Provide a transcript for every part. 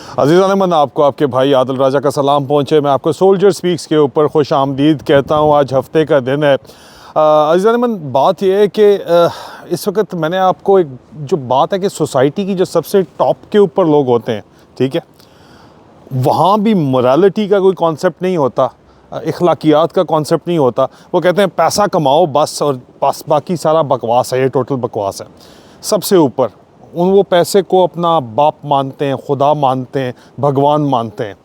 अज़ीज़ान मन, आपको आपके भाई आदिल राजा का सलाम पहुँचे। मैं आपको सोल्जर स्पीक्स के ऊपर खुश आमदीद कहता हूँ। आज हफ्ते का दिन है। अज़ीज़ान मन, बात यह है कि इस वक्त मैंने आपको एक जो बात है कि सोसाइटी की जो सबसे टॉप के ऊपर लोग होते हैं, ठीक है, वहाँ भी मोरालिटी का कोई कॉन्सेप्ट नहीं होता, इखलाकियात का कॉन्सेप्ट नहीं होता। वो कहते हैं पैसा कमाओ बस, और बस बाकी सारा बकवास है, ये टोटल बकवास है। सबसे ऊपर वो पैसे को अपना बाप मानते हैं, खुदा मानते हैं, भगवान मानते हैं।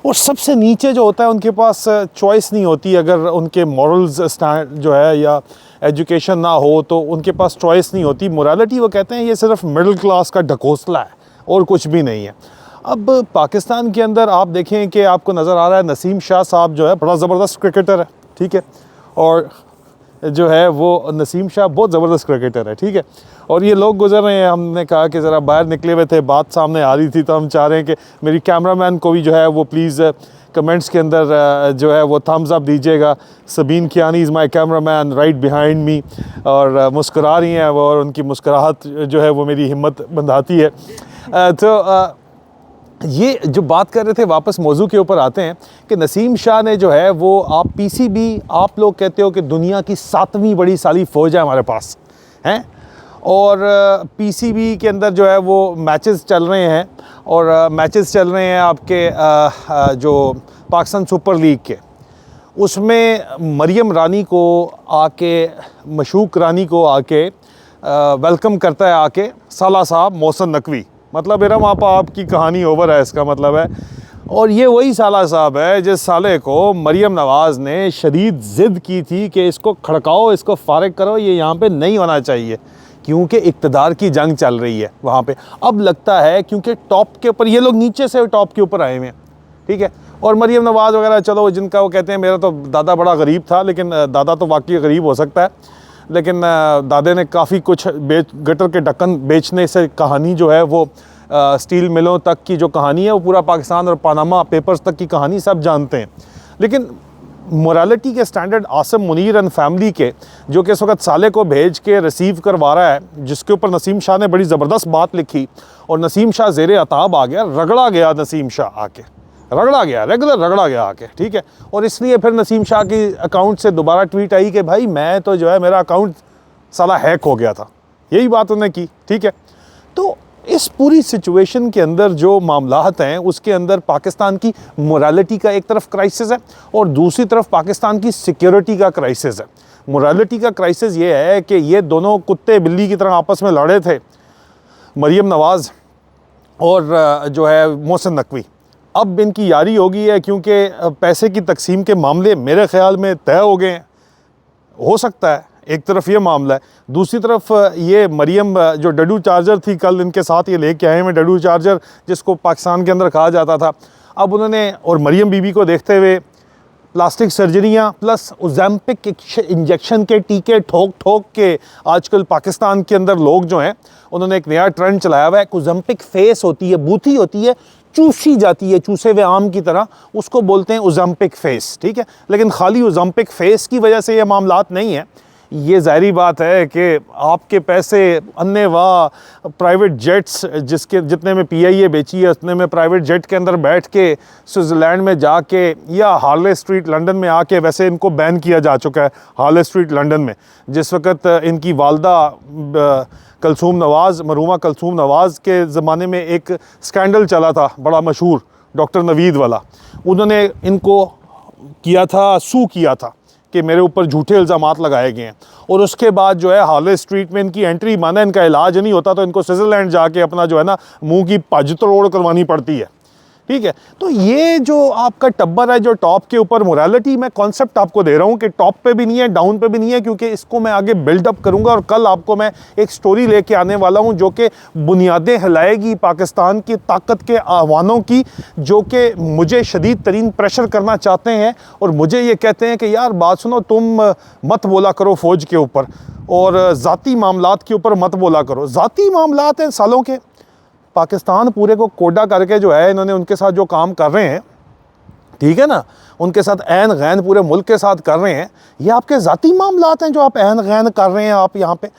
और सबसे नीचे जो होता है उनके पास चॉइस नहीं होती। अगर उनके मॉरल्स स्टैंड जो है या एजुकेशन ना हो तो उनके पास चॉइस नहीं होती। मोरालिटी वो कहते हैं ये सिर्फ मिडिल क्लास का ढकोसला है और कुछ भी नहीं है। अब पाकिस्तान के अंदर आप देखें कि आपको नज़र आ रहा है नसीम शाह साहब जो है बड़ा ज़बरदस्त क्रिकेटर है, ठीक है, और जो है वो नसीम शाह बहुत ज़बरदस्त क्रिकेटर है, ठीक है। और ये लोग गुजर रहे हैं, हमने कहा कि ज़रा बाहर निकले हुए थे, बात सामने आ रही थी, तो हम चाह रहे हैं कि मेरी कैमरामैन को भी जो है वो प्लीज़ कमेंट्स के अंदर जो है वो थम्स अप दीजिएगा। Sabeen Kiani is my cameraman right behind me, और मुस्कुरा रही हैं वो, और उनकी मुस्कुराहट जो है वो मेरी हिम्मत बंधाती है। तो ये जो बात कर रहे थे, वापस मौजू के ऊपर आते हैं कि नसीम शाह ने जो है वो, आप पीसीबी, आप लोग कहते हो कि दुनिया की 7वीं बड़ी साली फ़ौज है हमारे पास हैं, और पीसीबी के अंदर जो है वो मैचेस चल रहे हैं, और मैचेस चल रहे हैं आपके जो पाकिस्तान सुपर लीग के, उसमें मरियम रानी को आके, मशूक रानी को आके वेलकम करता है आके साला साहब मोहसिन नकवी। मतलब इरम आपकी कहानी ओवर है, इसका मतलब है। और ये वही साला साहब है जिस साले को मरियम नवाज़ ने शदीद ज़िद की थी कि इसको खड़काओ, इसको फारिग करो, ये यहाँ पे नहीं होना चाहिए, क्योंकि इक़्तिदार की जंग चल रही है वहाँ पे। अब लगता है क्योंकि टॉप के ऊपर ये लोग नीचे से टॉप के ऊपर आए हुए हैं, ठीक है। और मरियम नवाज़ वगैरह, चलो जिनका वो कहते हैं मेरा तो दादा बड़ा गरीब था, लेकिन दादा तो वाकई गरीब हो सकता है, लेकिन दादे ने काफ़ी कुछ गटर के ढक्कन बेचने से कहानी जो है वो स्टील मिलों तक की जो कहानी है वो पूरा पाकिस्तान और पानामा पेपर्स तक की कहानी सब जानते हैं। लेकिन मोरालिटी के standard Asim Munir and family के, जो कि इस वक्त साले को भेज के रिसीव करवा रहा है, जिसके ऊपर नसीम शाह ने बड़ी ज़बरदस्त बात लिखी, और नसीम शाह ज़ेरे अताब आ गया, रगड़ा गया नसीम शाह आके, रगड़ा गया, रेगुलर रगड़ा गया आके, ठीक है। और इसलिए फिर नसीम शाह की अकाउंट से दोबारा ट्वीट आई कि भाई मैं तो जो है मेरा अकाउंट साला हैक हो गया था, यही बात उन्होंने की, ठीक है। तो इस पूरी सिचुएशन के अंदर जो मामलात हैं उसके अंदर पाकिस्तान की मोरालिटी का एक तरफ क्राइसिस है और दूसरी तरफ पाकिस्तान की सिक्योरिटी का क्राइसिस है। मोरालिटी का क्राइसिस ये है कि ये दोनों कुत्ते बिल्ली की तरह आपस में लड़े थे, मरियम नवाज़ और जो है मोहसिन नकवी। अब इनकी यारी हो गई है, क्योंकि पैसे की तकसीम के मामले मेरे ख़्याल में तय हो गए हैं, हो सकता है। एक तरफ ये मामला है, दूसरी तरफ ये मरियम जो डडू चार्जर थी, कल इनके साथ ये लेके आए हैं डडू चार्जर, जिसको पाकिस्तान के अंदर कहा जाता था। अब उन्होंने और मरियम बीबी को देखते हुए प्लास्टिक सर्जरियाँ प्लस ओज़ेम्पिक इंजेक्शन के टीके ठोक ठोक के आजकल पाकिस्तान के अंदर लोग जो हैं उन्होंने एक नया ट्रेंड चलाया हुआ है। ओज़ेम्पिक फेस होती है, बूथी होती है, चूसी जाती है चूसे हुए आम की तरह, उसको बोलते हैं ओज़ेम्पिक फेस, ठीक है। लेकिन खाली ओज़ेम्पिक फेस की वजह से ये मामलात नहीं है। ये ज़ाहिरी बात है कि आपके पैसे अन्य वाह प्राइवेट जेट्स, जिसके जितने में PIA बेची है उतने में प्राइवेट जेट के अंदर बैठ के स्विट्ज़रलैंड में जाके या हार्ले स्ट्रीट लंदन में आके, वैसे इनको बैन किया जा चुका है हार्ले स्ट्रीट लंदन में, जिस वक्त इनकी वालदा कलसूम नवाज़, मरहूमा कलसूम नवाज़ के ज़माने में एक स्कैंडल चला था बड़ा मशहूर, डॉक्टर नवीद वाला। उन्होंने इनको किया था, सू किया था कि मेरे ऊपर झूठे इल्ज़ामात लगाए गए हैं, और उसके बाद जो है हार्ले स्ट्रीट में इनकी एंट्री माना, इनका इलाज नहीं होता तो इनको स्विट्ज़रलैंड जाके अपना जो है ना मुंह की पज तोड़ करवानी पड़ती है, ठीक है। तो ये जो आपका टब्बर है जो टॉप के ऊपर, मोरालिटी मैं कॉन्सेप्ट आपको दे रहा हूँ कि टॉप पे भी नहीं है, डाउन पे भी नहीं है, क्योंकि इसको मैं आगे बिल्डअप करूँगा। और कल आपको मैं एक स्टोरी लेके आने वाला हूँ जो कि बुनियादें हिलाएगी पाकिस्तान की ताकत के आह्वानों की, जो कि मुझे शदीद तरीन प्रेशर करना चाहते हैं और मुझे ये कहते हैं कि यार बात सुनो, तुम मत बोला करो फ़ौज के ऊपर और ज़ाती मामलात के ऊपर मत बोला करो। ज़ाती मामलात हैं सालों के, पाकिस्तान पूरे को कोडा करके जो है इन्होंने उनके साथ जो काम कर रहे हैं, ठीक है ना, उनके साथ ऐन गैन पूरे मुल्क के साथ कर रहे हैं, ये आपके ज़ाती मामलात हैं जो आप ऐन गैन कर रहे हैं। आप यहाँ पे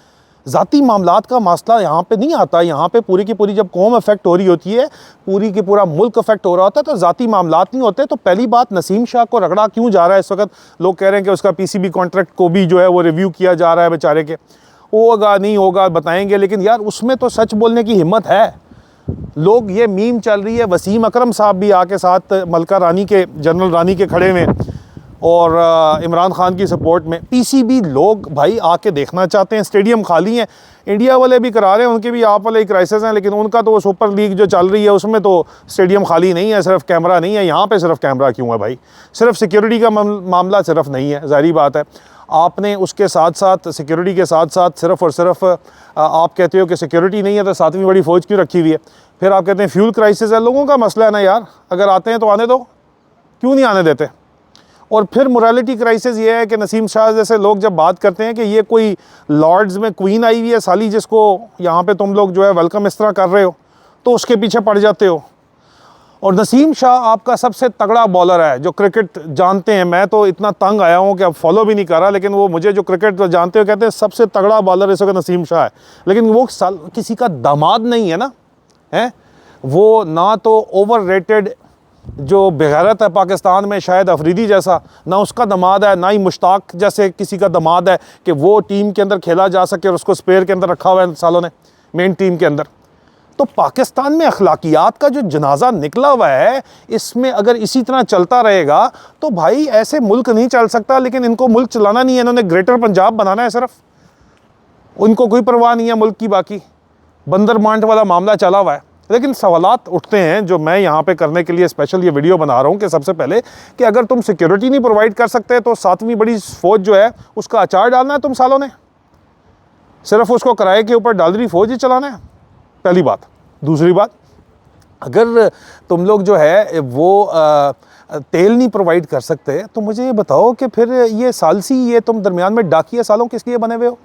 ज़ाती मामलात का मसला यहाँ पे नहीं आता। यहाँ पे पूरी की पूरी जब कौम अफेक्ट हो रही होती है, पूरी की पूरा मुल्क अफेक्ट हो रहा होता है, तो ज़ाती मामलात नहीं होते। तो पहली बात, नसीम शाह को रगड़ा क्यों जा रहा है इस वक्त? लोग कह रहे हैं कि उसका PCB कॉन्ट्रैक्ट को भी जो है वो रिव्यू किया जा रहा है बेचारे के। होगा नहीं होगा बताएंगे, लेकिन यार उसमें तो सच बोलने की हिम्मत है। लोग, ये मीम चल रही है, वसीम अकरम साहब भी आके साथ मलका रानी के, जनरल रानी के खड़े में, और इमरान खान की सपोर्ट में। PCB लोग भाई आके देखना चाहते हैं, स्टेडियम खाली हैं। इंडिया वाले भी करा रहे हैं, उनके भी आप वाले क्राइसिस हैं, लेकिन उनका तो वो सुपर लीग जो चल रही है उसमें तो स्टेडियम खाली नहीं है, सिर्फ कैमरा नहीं है। यहाँ पे सिर्फ कैमरा क्यों है भाई? सिर्फ सिक्योरिटी का मामला सिर्फ नहीं है, ज़ाहिर बात है। आपने उसके साथ साथ, सिक्योरिटी के साथ साथ सिर्फ और सिर्फ आप कहते हो कि सिक्योरिटी नहीं है तो 7वीं बड़ी फ़ौज क्यों रखी हुई है? फिर आप कहते हैं फ्यूल क्राइसिस है। लोगों का मसला है ना यार, अगर आते हैं तो आने दो, क्यों नहीं आने देते? और फिर मोरालिटी क्राइसिस ये है कि नसीम शाह जैसे लोग जब बात करते हैं कि ये कोई लॉर्ड्स में क्वीन आई हुई है साली, जिसको यहाँ पे तुम लोग जो है वेलकम इस तरह कर रहे हो, तो उसके पीछे पड़ जाते हो। और नसीम शाह आपका सबसे तगड़ा बॉलर है जो क्रिकेट जानते हैं। मैं तो इतना तंग आया हूँ कि अब फॉलो भी नहीं कर रहा, लेकिन वो मुझे जो क्रिकेट जानते हो कहते हैं सबसे तगड़ा बॉलर इस वक्त नसीम शाह है। लेकिन वो किसी का दामाद नहीं है ना, है वो ना तो ओवर रेटेड जो बेगैरत है पाकिस्तान में, शायद अफरीदी जैसा, ना उसका दमाद है, ना ही मुश्ताक जैसे किसी का दमाद है कि वो टीम के अंदर खेला जा सके, और उसको स्पेयर के अंदर रखा हुआ है सालों ने मेन टीम के अंदर। तो पाकिस्तान में अखलाकियात का जो जनाजा निकला हुआ है, इसमें अगर इसी तरह चलता रहेगा तो भाई ऐसे मुल्क नहीं चल सकता। लेकिन इनको मुल्क चलाना नहीं है, इन्होंने ग्रेटर पंजाब बनाना है सिर्फ, उनको कोई परवाह नहीं है मुल्क की। बाकी बंदर मांट वाला मामला चला हुआ है। लेकिन सवालात उठते हैं जो मैं यहाँ पे करने के लिए स्पेशल ये वीडियो बना रहा हूँ कि सबसे पहले कि अगर तुम सिक्योरिटी नहीं प्रोवाइड कर सकते तो 7वीं बड़ी फ़ौज जो है उसका अचार डालना है तुम सालों ने, सिर्फ उसको किराए के ऊपर डालरी फ़ौज ही चलाना है, पहली बात। दूसरी बात, अगर तुम लोग जो है वो तेल नहीं प्रोवाइड कर सकते तो मुझे ये बताओ कि फिर ये सालसी, ये तुम दरमियान में डाकिया सालों किस लिए बने हुए हो?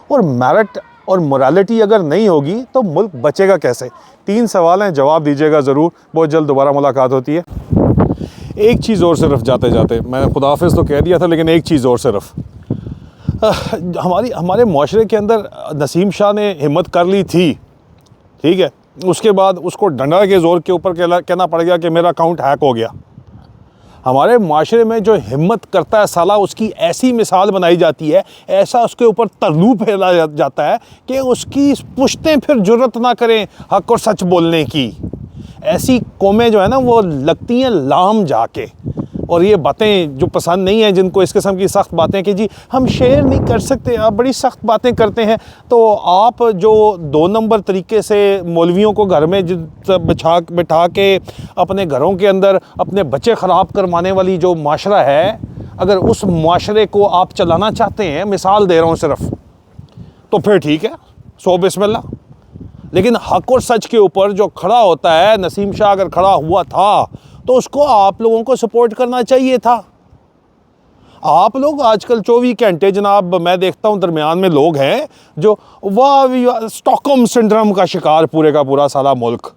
और मेरिट और मोरालिटी अगर नहीं होगी तो मुल्क बचेगा कैसे? 3 सवाल हैं, जवाब दीजिएगा ज़रूर। बहुत जल्द दोबारा मुलाकात होती है। एक चीज़ और सिर्फ जाते जाते, मैंने खुदाफिज तो कह दिया था, लेकिन एक चीज़ और सिर्फ, हमारे माशरे के अंदर नसीम शाह ने हिम्मत कर ली थी, ठीक है, उसके बाद उसको डंडा के ज़ोर के ऊपर कहना पड़ गया कि मेरा अकाउंट हैक हो गया। हमारे माशरे में जो हिम्मत करता है साला, उसकी ऐसी मिसाल बनाई जाती है, ऐसा उसके ऊपर तरलू फैला जाता है कि उसकी पुश्तें फिर जुर्रत ना करें हक और सच बोलने की। ऐसी कौमें जो है ना वो लगती हैं लाम जाके। और ये बातें जो पसंद नहीं हैं जिनको, इस किस्म की सख्त बातें कि जी हम शेयर नहीं कर सकते, आप बड़ी सख्त बातें करते हैं, तो आप जो 2 नंबर तरीके से मौलवियों को घर में बिठा के अपने घरों के अंदर अपने बच्चे ख़राब करवाने वाली जो माशरा है, अगर उस माशरे को आप चलाना चाहते हैं, मिसाल दे रहा हूँ सिर्फ, तो फिर ठीक है, सो बिस्मिल्लाह। लेकिन हक और सच के ऊपर जो खड़ा होता है, नसीम शाह अगर खड़ा हुआ था तो उसको आप लोगों को सपोर्ट करना चाहिए था। आप लोग आजकल 24 घंटे जनाब, मैं देखता हूँ दरमियान में लोग हैं जो वाह स्टॉकहोम सिंड्रोम का शिकार पूरे का पूरा सारा मुल्क,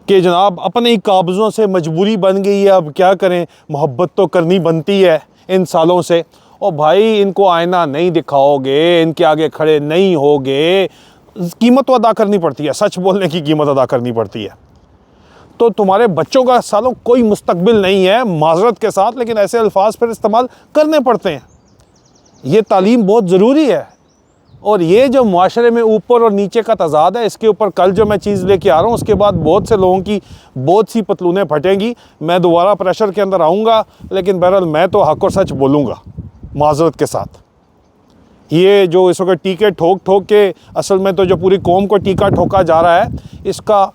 कि जनाब अपने ही काब्ज़ों से मजबूरी बन गई है, अब क्या करें, मोहब्बत तो करनी बनती है इन सालों से। और भाई इनको आईना नहीं दिखाओगे, इनके आगे खड़े नहीं होगे, कीमत तो अदा करनी पड़ती है, सच बोलने की कीमत अदा करनी पड़ती है। तो तुम्हारे बच्चों का सालों कोई मुस्तकबिल नहीं है, माजरत के साथ, लेकिन ऐसे अल्फाज फिर इस्तेमाल करने पड़ते हैं। ये तालीम बहुत ज़रूरी है। और ये जो माशरे में ऊपर और नीचे का तज़ाद है, इसके ऊपर कल जो मैं चीज़ लेके आ रहा हूँ, उसके बाद बहुत से लोगों की बहुत सी पतलूनें फटेंगी। मैं दोबारा प्रेशर के अंदर आऊँगा, लेकिन बहरहाल मैं तो हक और सच बोलूँगा माजरत के साथ। ये जो इस वक्त टीके ठोक के असल में तो जो पूरी कौम को टीका ठोका जा रहा है, इसका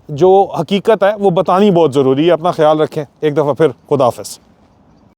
जो हकीकत है वो बतानी बहुत ज़रूरी है। अपना ख्याल रखें। एक दफ़ा फिर खुदा हाफ़िज़।